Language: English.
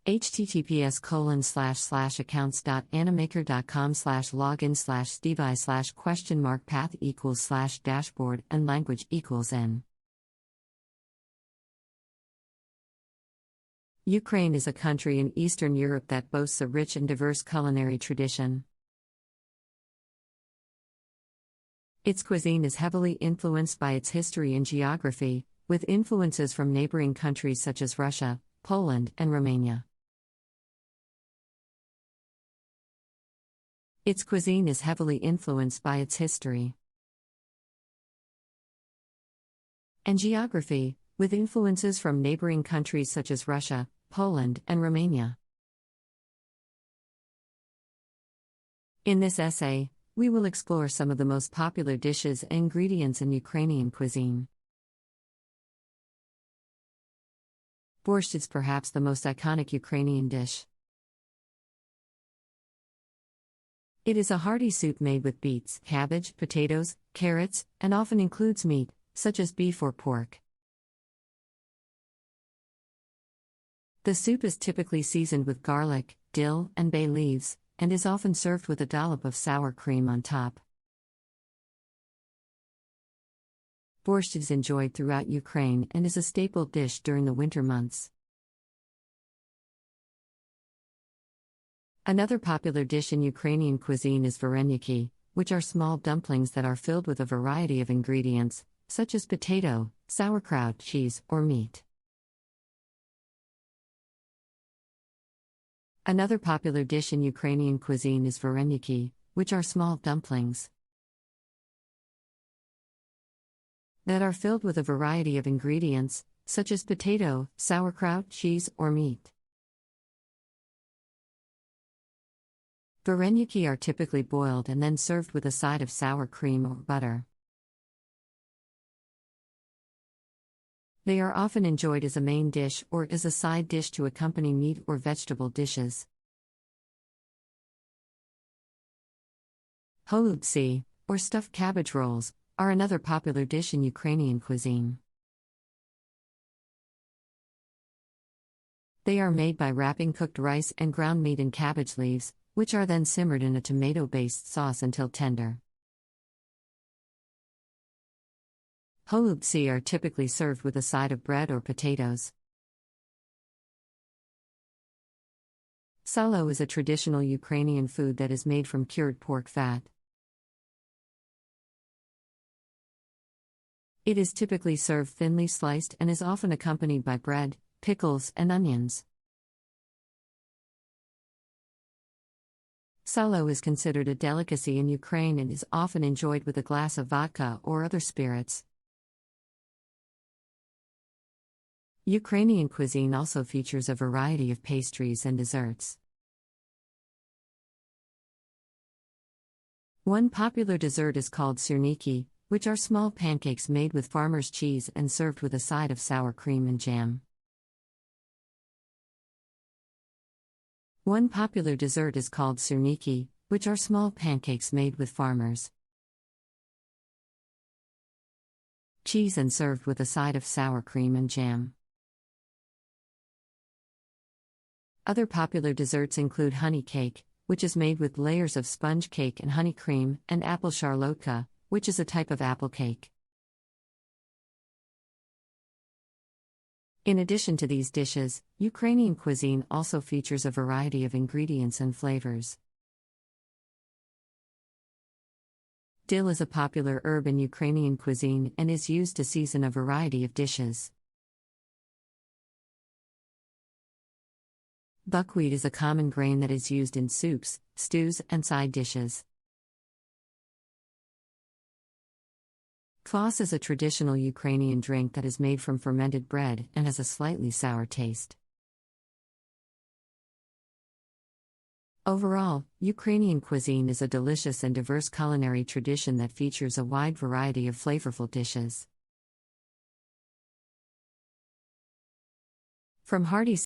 https://accounts.animaker.com/login/device/path=path=dashboard and language =N. Ukraine is a country in Eastern Europe that boasts a rich and diverse culinary tradition. Its cuisine is heavily influenced by its history and geography, with influences from neighboring countries such as Russia, Poland, and Romania. Its cuisine is heavily influenced by its history and geography, with influences from neighboring countries such as Russia, Poland, and Romania. In this essay, we will explore some of the most popular dishes and ingredients in Ukrainian cuisine. Borscht is perhaps the most iconic Ukrainian dish. It is a hearty soup made with beets, cabbage, potatoes, carrots, and often includes meat, such as beef or pork. The soup is typically seasoned with garlic, dill, and bay leaves, and is often served with a dollop of sour cream on top. Borscht is enjoyed throughout Ukraine and is a staple dish during the winter months. Another popular dish in Ukrainian cuisine is vareniki, which are small dumplings that are filled with a variety of ingredients, such as potato, sauerkraut, cheese, or meat. Another popular dish in Ukrainian cuisine is vareniki, which are small dumplings that are filled with a variety of ingredients, such as potato, sauerkraut, cheese, or meat. Vareniki are typically boiled and then served with a side of sour cream or butter. They are often enjoyed as a main dish or as a side dish to accompany meat or vegetable dishes. Holubtsi, or stuffed cabbage rolls, are another popular dish in Ukrainian cuisine. They are made by wrapping cooked rice and ground meat in cabbage leaves, which are then simmered in a tomato-based sauce until tender. Holubtsi are typically served with a side of bread or potatoes. Salo is a traditional Ukrainian food that is made from cured pork fat. It is typically served thinly sliced and is often accompanied by bread, pickles, and onions. Salo is considered a delicacy in Ukraine and is often enjoyed with a glass of vodka or other spirits. Ukrainian cuisine also features a variety of pastries and desserts. One popular dessert is called syrniki, which are small pancakes made with farmer's cheese and served with a side of sour cream and jam. One popular dessert is called syrniki, which are small pancakes made with farmer's cheese and served with a side of sour cream and jam. Other popular desserts include honey cake, which is made with layers of sponge cake and honey cream, and apple charlotka, which is a type of apple cake. In addition to these dishes, Ukrainian cuisine also features a variety of ingredients and flavors. Dill is a popular herb in Ukrainian cuisine and is used to season a variety of dishes. Buckwheat is a common grain that is used in soups, stews, and side dishes. Kvass is a traditional Ukrainian drink that is made from fermented bread and has a slightly sour taste. Overall, Ukrainian cuisine is a delicious and diverse culinary tradition that features a wide variety of flavorful dishes. From hearty